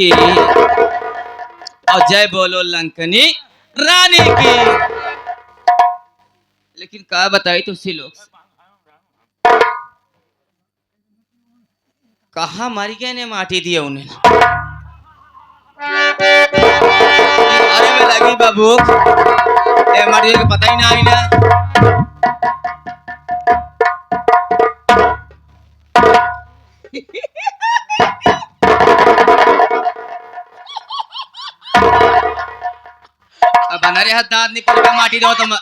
की और जय बोलो लंकनी रानी की। लेकिन क्या बताई तुझसे लोग कहा मर गए ने माटी दिया उन्हें। अरे में लगी बाबू ए माटी को पता ही ना आई ना। अब हमारे हाथ दांत निकल के माटी दो तुम।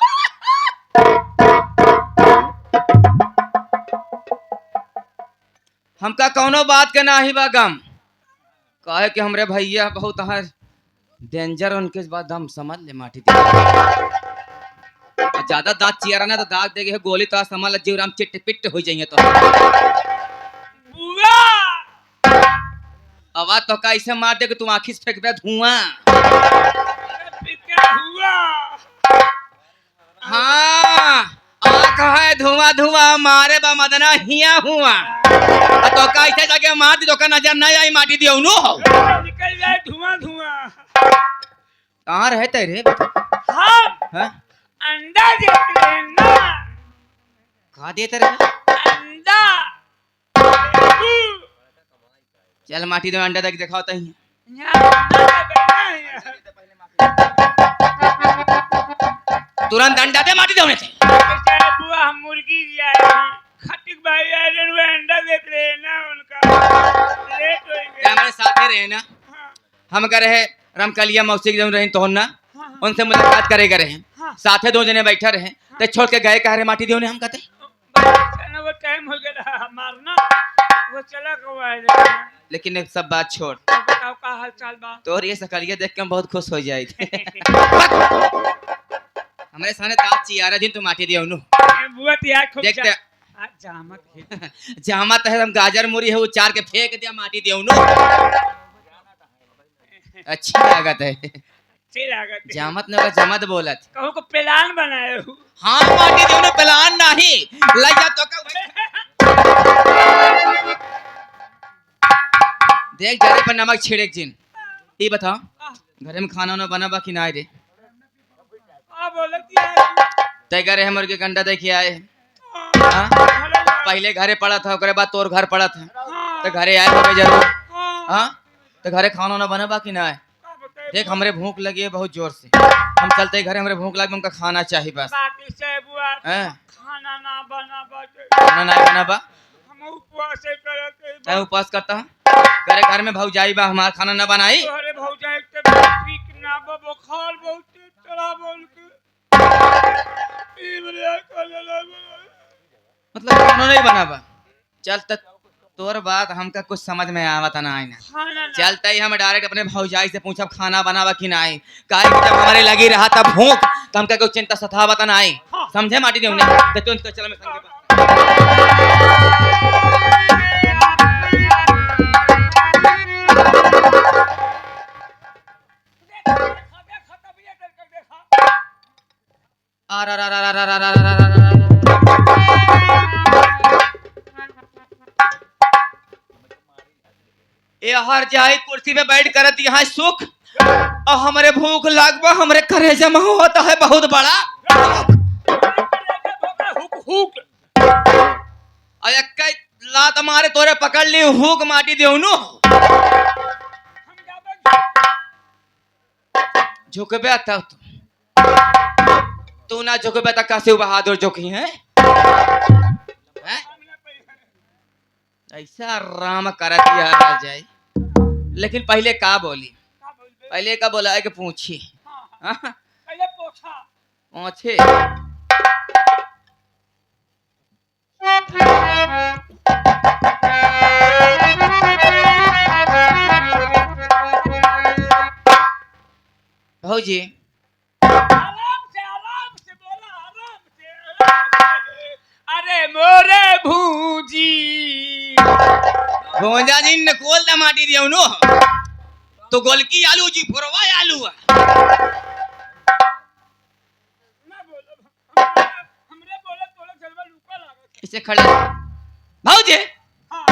हमका कौनो बात के ना ही बा गम कहे कि हमरे भैया बहुत है डेंजर उनके बाद हम समझ ले माटी दे। ज्यादा दांत चियारा ना तो दाग देगे गोली तो समझ ले जीवराम चिट्ट पिट्ट हो जाएंगे तो। आवाज तो का ऐसे मार दे कि तुम आँखी से फेंक दे धुआं। हाँ आँख है धुआं धुआं मारे बा मदना हिया हुआ तो का ऐसे जाके मार दी तो का नजर नहीं आई माटी दियो नो निकल जाए धुआं धुआं। कहाँ रहते रे हाँ अंडा देते हैं ना। कहाँ देते रे अंडा। चल माटी दो अंडा देख दिखाओ तही। तुरंत अंडा दे माटी देने से। बुआ हम मुर्गी खटिक भाई अंडा देख रहे हैं ना उनका लेट हो गया। हमारे साथ रहे ना हम करे है रामकलिया मौसी के रहे तो ना उनसे मुलाकात करे रहे साथे दो जने बैठा रहे तो छोड़ के गए कह रहे माटी दियो ने हम कहते वो टाइम हो गया मारना वो चला गया। लेकिन एक सब बात छोड़ बताओ का हाल चाल बा। तो ये सकलिया देख के हम बहुत खुश हो जाए थे। हमारे सामने दांत चियारा दिन तू माटी दियो नु बुआ तिया खूब देखते जामत जामत है हम गाजर मुरी है वो चार के फेंक दिया माटी दियो नु अच्छी लागत है। अच्छी लागत जामत ने का जमत बोलत कहूं को प्लान बनाए हो। हाँ माटी दियो नु प्लान नहीं लग जा तो का देख जरे पर नमक छिड़े एक जिन ये बताओ घरे में खाना ना बना बा कि ना रे तय घरे हमर के गंडा देखे आए पहले घरे पड़ा था ओकरे बाद तोर घर पड़ा था तो घरे आए होगे जरूर। हाँ तो घरे खाना ना बना बा कि ना देख हमरे भूख लगी है बहुत जोर से हम चलते घरे हमरे भूख लगी हमका खाना चाहिए बस। खाना नहीं बना बा मैं उपवास करता हूँ करे घर में भौजाई बा हमारा खाना ना बनाई मतलब खाना नहीं बना बा। चल तक तोर बात हमका कुछ समझ में आवत ना आई ना चलते ही हम डायरेक्ट अपने भौजाई से पूछब खाना बनावा कि नहीं काहे जब हमारे लगी रहा तब भूख तो हमका कुछ चिंता सतावत ना आई समझे माटी दे उन्हें तो चल मैं संगे ए हर जाए कुर्सी पे बैठ कर यहाँ सुख और हमारे भूख लगवा हमारे करेजा में होता है बहुत बड़ा और एक लात मारे तोरे पकड़ ली हुक माटी दे झुकबे आता तू ना झुकबे तक कैसे बहादुर झुकी है ऐसा आराम कर दिया जाए। लेकिन पहले का बोली पहले का बोला है कि पूछी पूछे भौजी आराम से बोला आराम से। अरे मोरे भूजी भोजा जी ने खोल दा माटी दियो नो तो गोलकी आलू जी फुरवा आलू ना बोलो हमरे बोले तोले चलवा लुका लागत इसे खड़े भौजी हां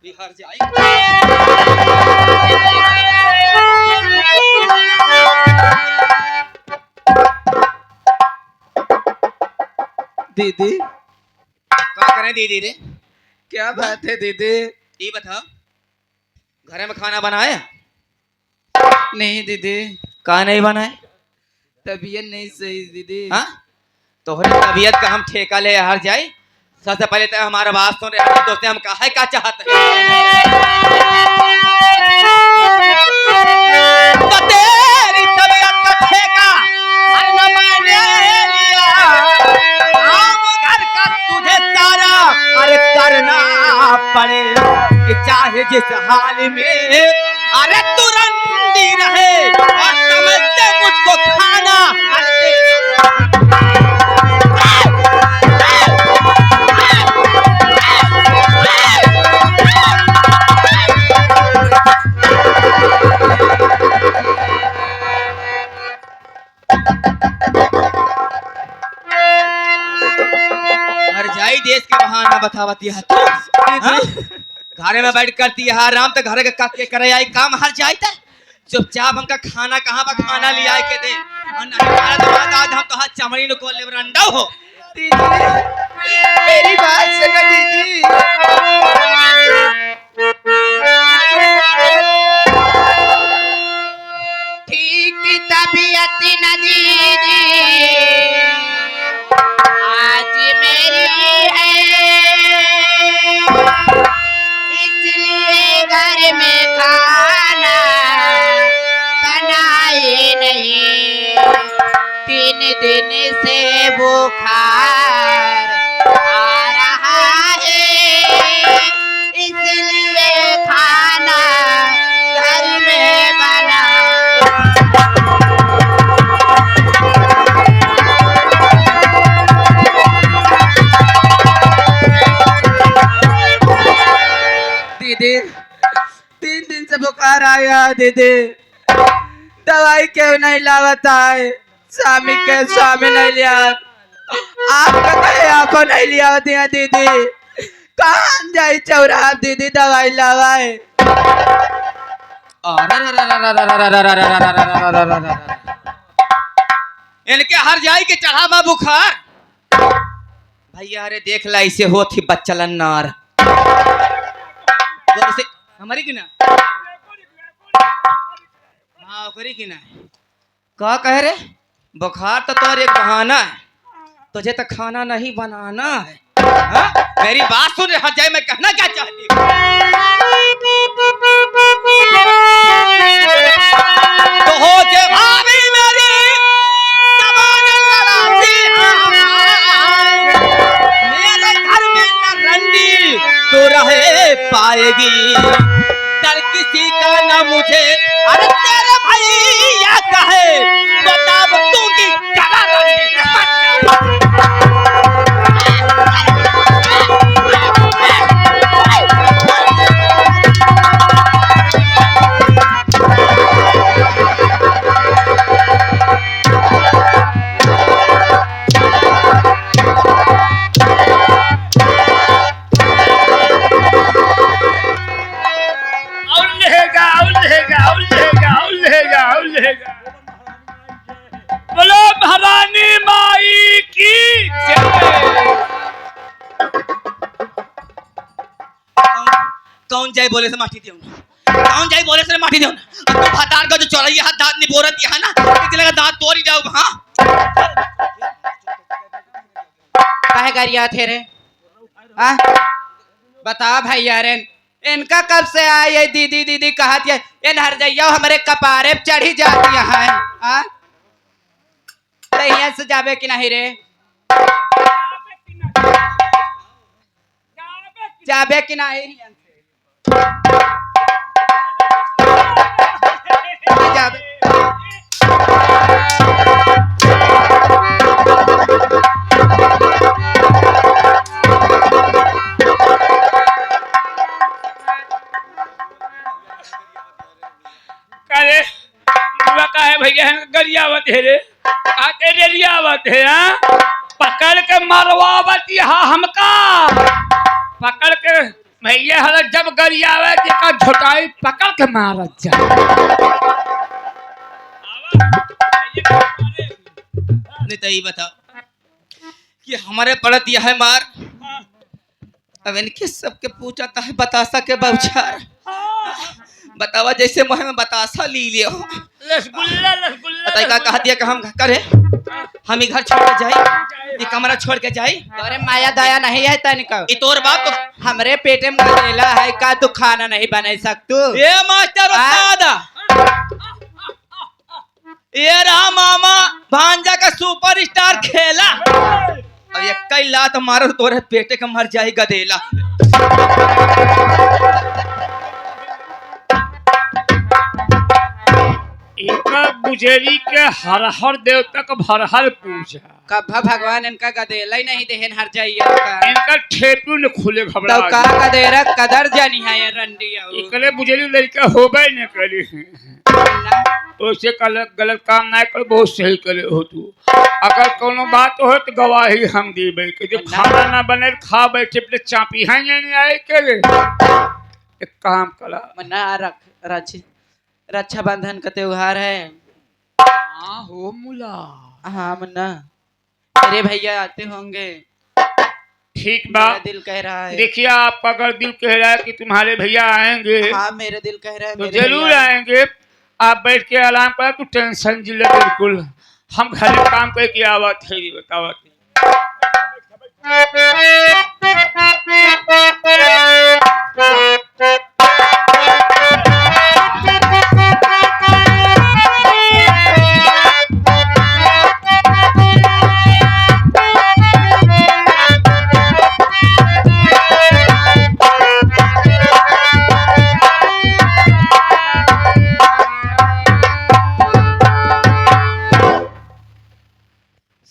बिहार जाए दीदी का करें दीदी रे? क्या बात है दीदी? ये बताओ, घर में खाना बनाए? नहीं दीदी, का नहीं बनाए? तबीयत नहीं सही दीदी। हाँ, तोहरी तबीयत का हम ठेका ले हर जाए। सबसे पहले तो हमारा बात सुन रहे हैं, दोस्त हम कहा क्या चाहते हैं। तो तेरी तबीयत का ठेका अरे न मैंने लिया, काम घर का तुझे सारा अरे करना पड़े, कि चाहे जिस हाल में अरे तू रंडी रहे और समझ से मुझको खाना अरे हर जाई देश के बहाना बतावती है तू। हाँ? घरे में बैठ करती है आराम, तो घर के करे आई काम हर जाई था। चुपचाप हमका खाना कहाँ पर खाना लिया के दे, और नहीं हमारा तो बात आज हम तो हाथ चमड़ी न को ले रंडा हो। दीदी मेरी बात सुनो दीदी। ठीक तबीयत न दीदी आज मेरी है, इसलिए घर में खाना बनाए नहीं। 3 दिन से बुखार आ रहा है, इसलिए खाना घर में बना। दीदी 3 दिन से बुखार आया दीदी, दवाई क्यों नहीं लावता है? स्वामी के स्वामी नहीं लिया, आपका कहे आपको नहीं लिया दिया दीदी। कहाँ जाई चौराहा दीदी दवाई लावाए? इनके हर जाई के चढ़ावा बुखार भैया, अरे देख ला इसे हो थी बच्चलन नार से हमारी की ना। हाँ ओकरी की ना। का कह रे? बुखार तो तोर एक बहाना है, तुझे तो खाना नहीं बनाना है। हाँ? मेरी बात सुन, हर जाए मैं कहना क्या चाहती हूँ। तो हो के भाभी मेरी कमान लड़ाती हैं, मेरे घर में न रंडी तो रहे पाएगी, डर किसी का न मुझे अरे तेरे भैया कहे तो दाब दूंगी गला रंडी। बोलो भवानी माई की जय। कौन जाए बोले से माटी देऊ, कौन जाए बोले से माटी देऊ। अब तो फटार का जो चौड़ैया हाथ दांत नहीं बोरत है ना, किसी लगा दांत तोड़ ही जाओ। हाँ काहे गरिया थे रे? आ? बता भैया रे, इनका कब से आई है दीदी दीदी कहती है? इन हर जइया हमारे कपारे पे चढ़ी जाती है। आ? यहाँ से जावे कि नहीं रे? जावे कि नहीं? जावे। करे बुआ का है भैया गरियावत है रे, आके गरियावत है। हाँ पकड़ के मारवावत यहाँ हमका, पकड़ के भैया हर जब गरियावत का झोटाई पकड़ के मारत जा। नहीं तो ये बताओ कि हमारे पड़त यह है मार। अब इनके सबके पूछता है बतासा के बौछार। बतावा जैसे मुँह में बतासा ली लियो। रसगुल्ला रसगुल्ला बताई का कहा दिया कि हम करे हम ही घर छोड़ के जाई, ये कमरा छोड़ के जाई। तोरे माया दया नहीं है तनिक। ये तोर बाप तो हमरे पेटे में गदेला है का तू खाना नहीं बना सकतू। ये मास्टर उस्ताद, ये रहा मामा भांजा का सुपरस्टार खेला। अब ये कई लात मारो तो तोरे पेटे का मर जाए गदेला। एक बुझेरी के हर हर देवता का भरहर पूजा। कभा भगवान इनका गदेला ही नहीं देहन हर जाइए का। इनका ठेपू न खुले घबरा। तो का गदेरा कदर जानी है ये रंडिया। इकले बुझेरी लड़का होबे न करे। ओसे गलत काम ना कर, बहुत सही करे हो तू। अगर कोनो बात हो तो गवाही हम देबे कि जब खाना ना बने खा बैठे पे चापी हैं नहीं आए के। एक काम करा मना रख रक्षाबंधन का त्योहार है। हाँ हो मुला। हाँ मन्ना मेरे भैया आते होंगे। ठीक बा, मेरा दिल कह रहा है। देखिए आपका अगर दिल कह रहा है कि तुम्हारे भैया आएंगे हाँ मेरा दिल कह रहा है तो मेरे जरूर भैया। आएंगे। आप बैठ के आराम करा, तू टेंशन जिले बिल्कुल। हम घर में काम करके आवत है बतावत।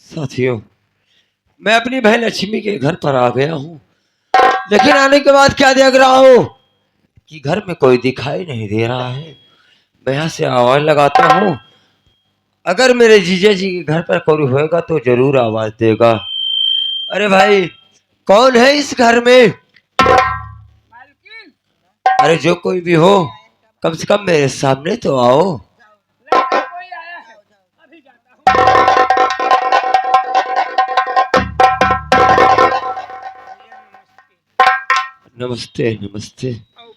साथियों, मैं अपनी बहन लक्ष्मी के घर पर आ गया हूँ, लेकिन आने के बाद क्या देख रहा हूँ कि घर में कोई दिखाई नहीं दे रहा है। मैं यहाँ से आवाज लगाता हूँ, अगर मेरे जीजा जी के घर पर कोई होएगा तो जरूर आवाज देगा। अरे भाई कौन है इस घर में? अरे जो कोई भी हो कम से कम मेरे सामने तो आओ। नमस्ते नमस्ते।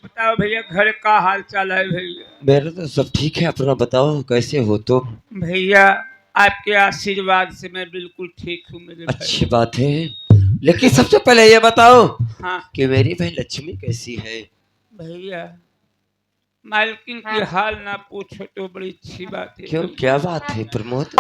बताओ भैया घर का हाल चाल है भैया? मेरा तो सब ठीक है, अपना बताओ कैसे हो तुम? भैया आपके आशीर्वाद से मैं बिल्कुल ठीक हूँ मेरे भाई। अच्छी बात है, लेकिन सबसे पहले ये बताओ हाँ कि मेरी बहन लक्ष्मी कैसी है? भैया मालकिन की हाल ना पूछो तो बड़ी अच्छी बात है। क्यों, क्या बात है प्रमोद?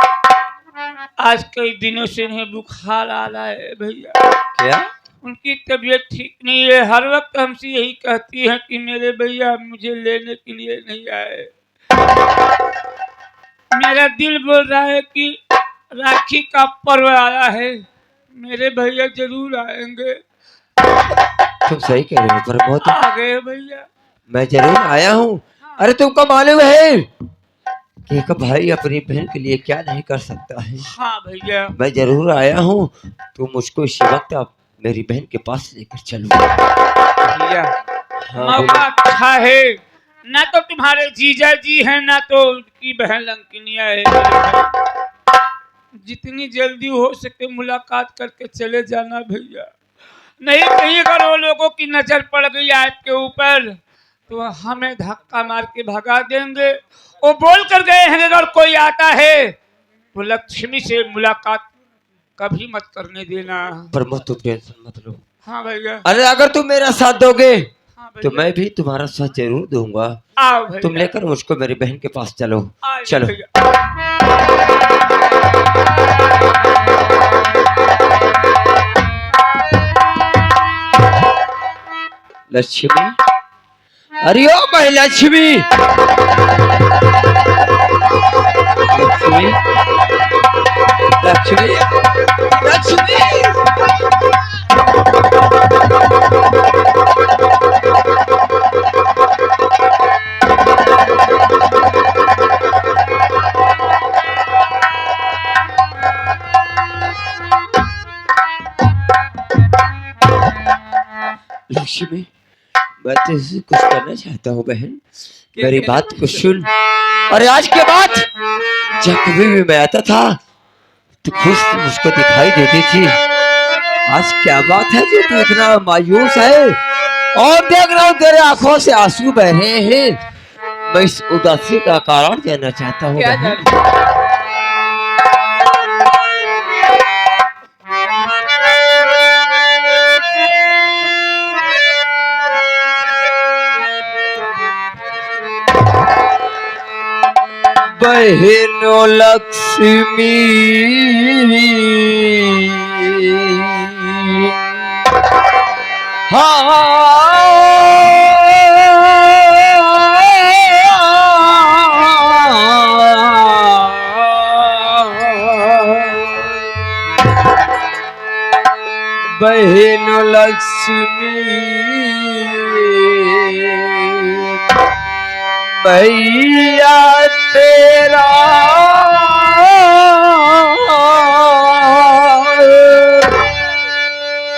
आज कई दिनों से इन्हें बुखार आ रहा है भैया। क्या? उनकी तबीयत ठीक नहीं है। हर वक्त हमसे यही कहती है कि मेरे भैया मुझे लेने के लिए नहीं आए। मेरा दिल बोल रहा है कि राखी का पर्व आया है, मेरे भैया जरूर आएंगे। तुम सही कह रहे हो प्रमोद, आ गए भैया। मैं जरूर आया हूँ। अरे तुमको मालूम है कि एक भाई अपनी बहन के लिए क्या नहीं कर सकता है? हाँ भैया मैं जरूर आया हूँ, तुम मुझको इसी वक्त आप मेरी बहन के पास लेकर चलो। भैया हाँ, मौका अच्छा है। ना तो तुम्हारे जीजा जी हैं ना तो उनकी बहन लंकिनिया है। जितनी जल्दी हो सके मुलाकात करके चले जाना भैया। नहीं कहीं अगर वो लोगों की नजर पड़ गई आपके ऊपर तो हमें धक्का मार के भगा देंगे। वो बोल कर गए हैं अगर कोई आता है तो लक्ष्मी से मुलाकात कभी मत करने देना। प्रमोद तुम टेंशन मत लो। हाँ भैया। अरे अगर तुम मेरा साथ दोगे हाँ तो भैया। मैं भी तुम्हारा साथ जरूर दूंगा। आओ भैया। तुम लेकर मुझको मेरी बहन के पास चलो। आइए चलो। भैया। लक्ष्मी, अरे ओ भाई लक्ष्मी, लक्ष्मी, लक्ष्मी, लक्ष्मी। लक्ष्मी, मैं तुझसे कुछ करना चाहता हूँ बहन, मेरी बात को सुन। और आज के बाद जब कभी भी मैं आता था तो खुद मुझको दिखाई देती थी आज क्या बात है जो तू इतना मायूस है? और देख रहा हूँ तेरे आंखों से आंसू बह रहे हैं। मैं इस उदासी का कारण जानना चाहता हूँ। क्या बहन। बहनो लक्ष्मी बहन लक्ष्मी भैया तेरा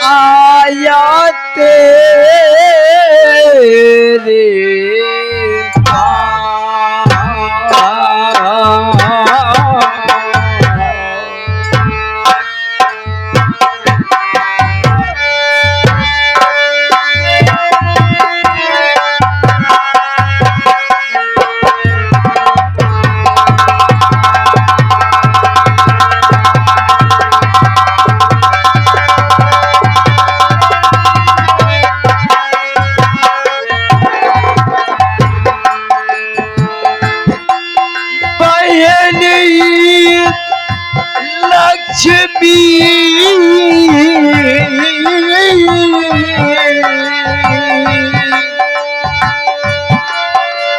आया तेरे लक्ष्मी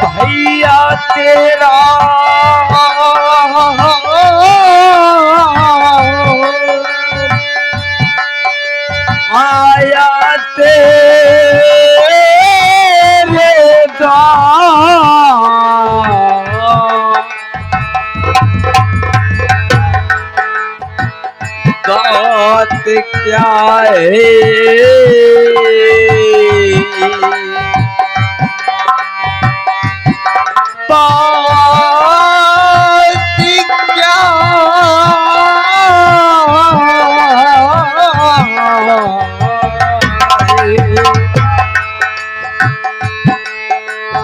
भैया तेरा आया तेरे बात क्या है? बात क्या है?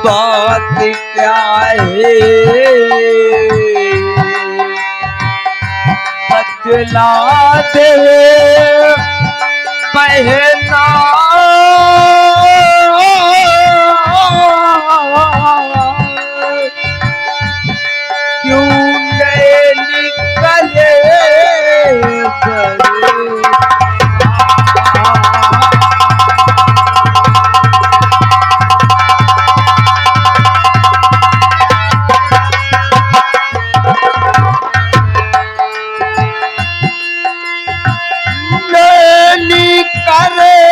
बात क्या है? बतला दे बहना क्यों नहीं निकले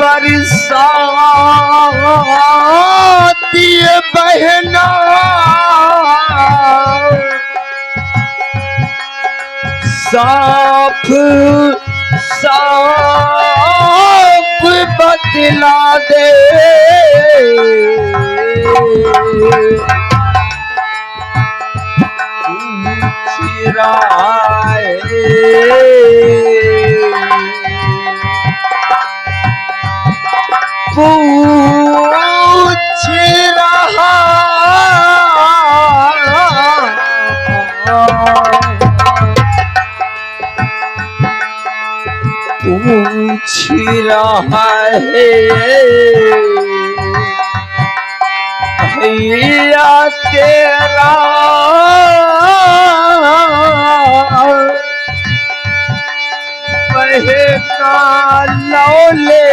बरसाती बहना साफ साफ बतला दे पूछ रहा पूछ रहा है भैया तेरा बहना लौले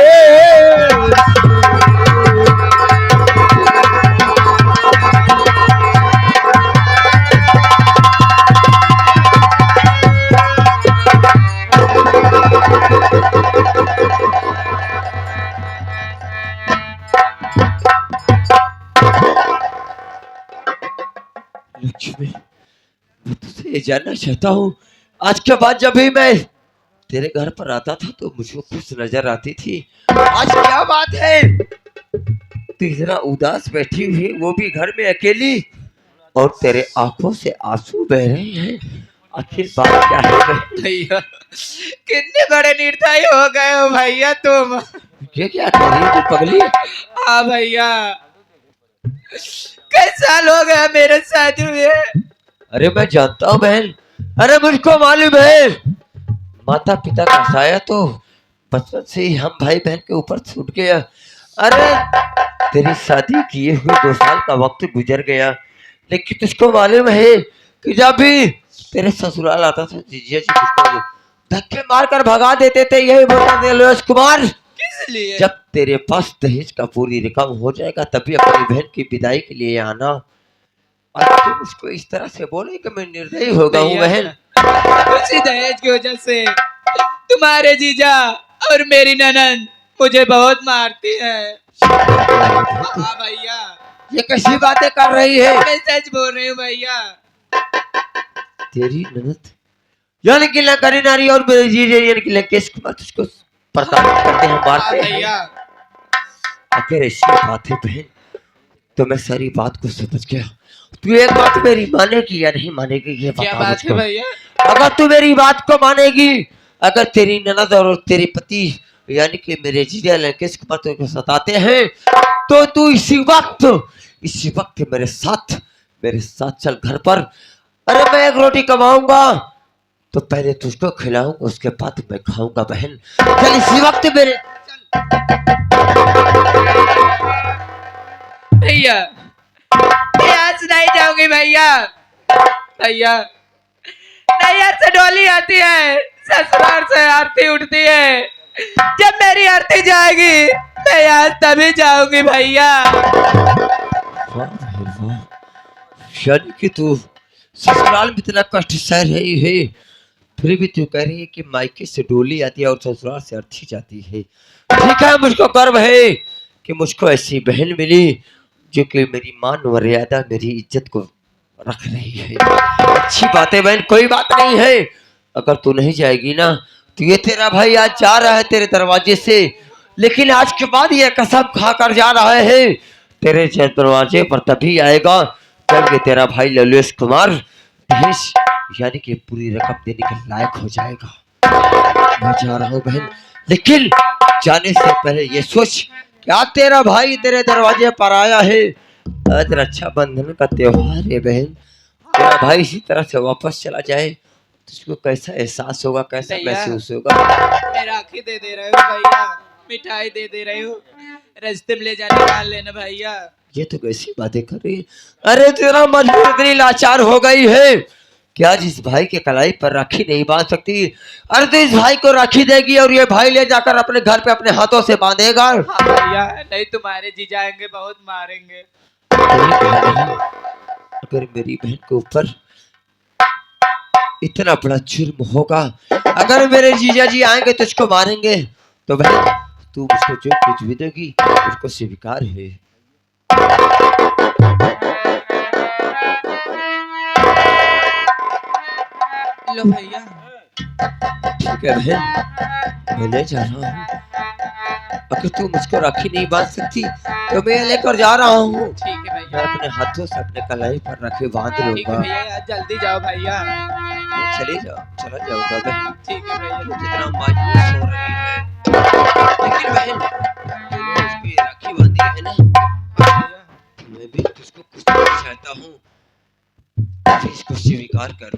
लक्ष्मी, मैं तुझसे ये जानना चाहता हूँ, आज के बाद जब भी मैं तेरे घर पर आता था तो मुझको खुश नजर आती थी। आज क्या बात है? तू इतना उदास बैठी हुई, वो भी घर में अकेली, और तेरे आंखों से आंसू बह रहे हैं। आखिर बात क्या है बहन? भैया कितने बड़े निर्दयी हो गए हो भैया तुम। ये क्या कर रही है तू पगली? हाँ भैया, कई साल हो गया मेरे शादी हुए। अरे मैं जानता हूँ बहन, अरे मुझको मालूम है, माता पिता का साया तो बचपन से ही हम भाई बहन के ऊपर छूट गया। अरे तेरी शादी किए हुए 2 साल का वक्त गुजर गया, लेकिन तुझको मालूम है कि जब भी तेरे ससुराल आता था जीजा जी मुझको धक्के मार कर भगा देते थे, यही बोलते थे लोहेश कुमार किस लिए? जब तेरे पास दहेज का पूरी रकम हो जाएगा तभी अपनी बहन की विदाई के लिए आना। और तुम उसको इस तरह से बोले कि मैं निर्दयी हो गया हूँ बहन। उसी दहेज की वजह से तुम्हारे जीजा और मेरी ननद मुझे बहुत मारती है। हाँ भैया, ये कैसी बातें कर रही है? मैं सच बोल रही हूँ भैया। तेरी ननद यानी कि लंकारी नारी और मेरे जीजे यानी कि लंकेश कुमार तुझको प्रताड़ित करते हैं, मारते हैं। भैया अगर ऐसी बात है बहन तो मैं सारी बात को समझ गया। तू एक बात मेरी मानेगी या नहीं मानेगी ये क्या बता बात है मुझको। भैया? अगर तू मेरी बात को मानेगी, अगर तेरी ननद और तेरे पति यानी कि मेरे जीजा लंकेश कुमार तुझको सताते हैं तो तू इसी वक्त मेरे साथ चल घर पर। अरे मैं एक रोटी कमाऊंगा तो पहले तुझको खिलाऊंगा, उसके बाद मैं खाऊंगा बहन। चल इसी वक्त मेरे भैया मैं आज नहीं जाऊंगी भैया। भैया नैया से डोली आती है, ससुराल से आरती उठती है, जब मेरी आरती जाएगी मैं आज तभी जाऊंगी भैया। वाह भाई वाह, यानी कि तू ससुराल में इतना कष्ट सह रही है फिर भी तू कह रही है कि मायके से डोली आती है और ससुराल से अर्थी जाती है। ठीक है, मुझको गर्व है कि मुझको ऐसी बहन मिली जो कि मेरी मान मर्यादा मेरी इज्जत को रख रही है। अच्छी बात है बहन, कोई बात नहीं है। अगर तू नहीं जाएगी ना तो ये तेरा भाई आज जा रहा है तेरे दरवाजे से, लेकिन आज के बाद ये कसम खा कर जा रहा है तेरे दरवाजे पर तभी आएगा जब ये तेरा भाई ललेश कुमार दहेज यानी कि पूरी रकम देने के लायक हो जाएगा। मैं जा रहा हूँ बहन, लेकिन जाने से पहले ये सोच कि आज तेरा भाई तेरे दरवाजे पर आया है, आज रक्षाबंधन का त्योहार है बहन, तेरा भाई इसी तरह से वापस चला जाए तुझको कैसा एहसास होगा, कैसा भैया, महसूस होगा? मैं राखी दे रहे हो भैया, मिठाई दे रहे हो, रास्ते में ले जाने वाले लेना भैया। ये तो कैसी बातें कर रही है? अरे तेरा मजबूर इतनी लाचार हो गई है कि आज इस भाई के कलाई पर राखी नहीं बांध सकती। अरे तो इस भाई को राखी देगी और ये भाई ले जाकर अपने घर पे अपने हाथों से बांधेगा। हाँ भैया, नहीं तुम्हारे जीजा आएंगे बहुत मारेंगे। अगर मेरी बहन के ऊपर इतना बड़ा जुर्म होगा, अगर मेरे जीजा जी आएंगे तुझको मारेंगे तो बहन तू मुझको जो कुछ भी देगी उसको स्वीकार है। लो भैया। ठीक है बहन, मैं ले जा रहा हूँ। अगर तू मुझको राखी नहीं बांध सकती तो मैं लेकर जा रहा हूँ। ठीक है मैं भैया। अपने हाथों से अपने कलाई पर राखी बांध ठीक है लूंगा। भैया, जल्दी जाओ भैया। चली जाओ, चला जाऊंगा बहन। ठीक है भैया। जितना मायूस हो रही है, लेकिन बहन तूने मुझको ये राखी बांधी है ना, मैं भी तुझको कुछ देना चाहता हूँ, अभी इसको स्वीकार कर।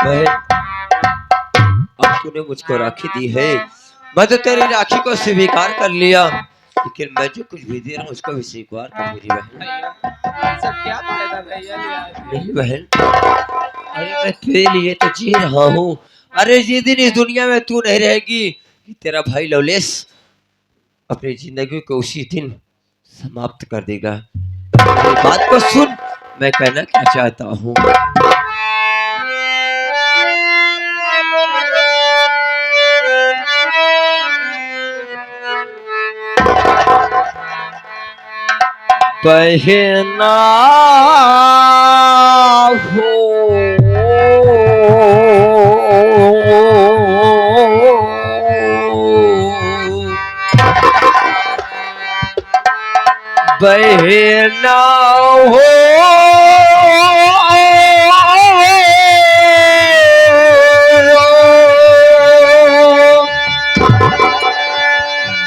बहन अब तूने मुझको राखी दी है, मैं तो तेरी राखी को स्वीकार कर लिया, लेकिन मैं जो कुछ भी दे रहा हूँ उसको भी स्वीकार कर मेरी बहन। भैया सब क्या फायदा भैया लिया। नहीं बहन, अरे मैं तेरे लिए तो जी रहा हूँ। अरे जिस दिन इस दुनिया में तू नहीं रहेगी तेरा भाई लवलेश अपनी जिंदगी को उसी दिन समाप्त कर देगा। मेरी बात को सुन, मैं कहना क्या चाहता हूँ। बहना हो बहना हो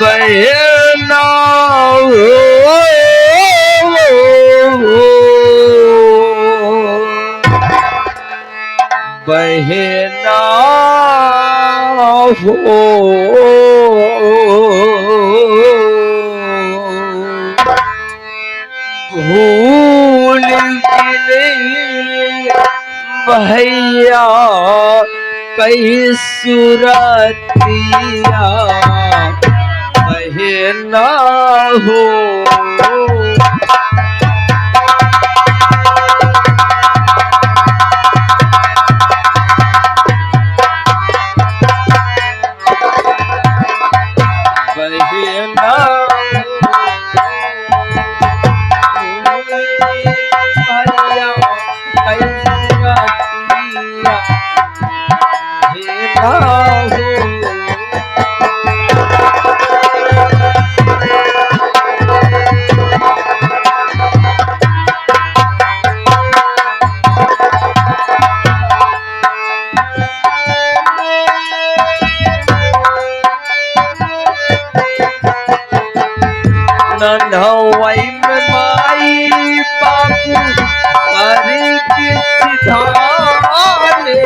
बहना बहना भूल गिले भैया कई सुरतिया बहना हो बहना भैया कई सुरतिया बहना हो नन्हवाई में माई बाबू अरे के सिधारे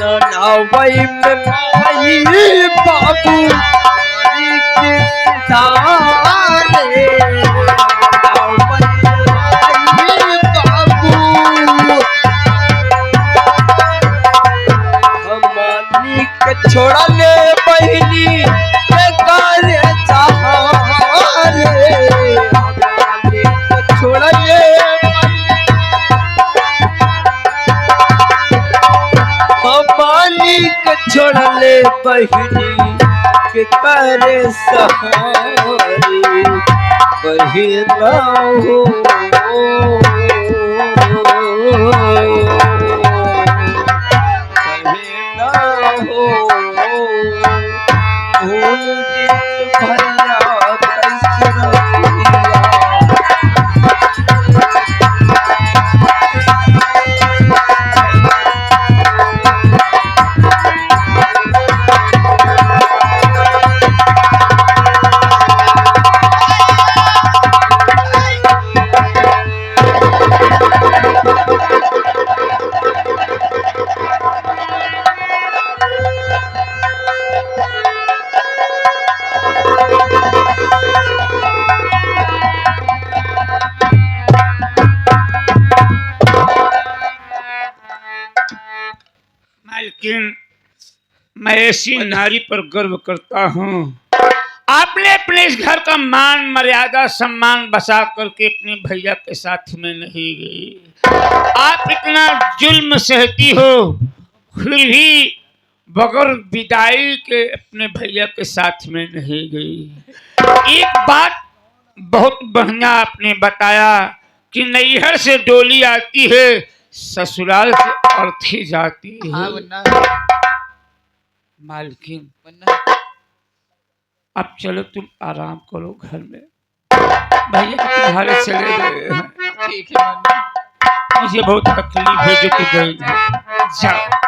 नन्हवाई में माई बाबू अरे के सिधारे छोड़ा ले बहनी छोड़ा ले मालिक छोड़ा ले बहनी के करे सहारे बहना हो लेकिन मैं ऐसी नारी पर गर्व करता हूँ आपने अपने इस घर का मान मर्यादा सम्मान बचा करके अपने भैया के साथ में नहीं गई। आप इतना जुल्म सहती हो फिर भी बगैर विदाई के अपने भैया के साथ में नहीं गई। एक बात बहुत बढ़िया आपने बताया कि नैहर से डोली आती है ससुराल से अर्थी जाती है। हाँ वरना मालकिन वरना अब चलो तुम आराम करो घर में, भैया तुम्हारे चले गए हैं। ठीक है वरना मुझे बहुत तकलीफ है जो कि गई जाओ।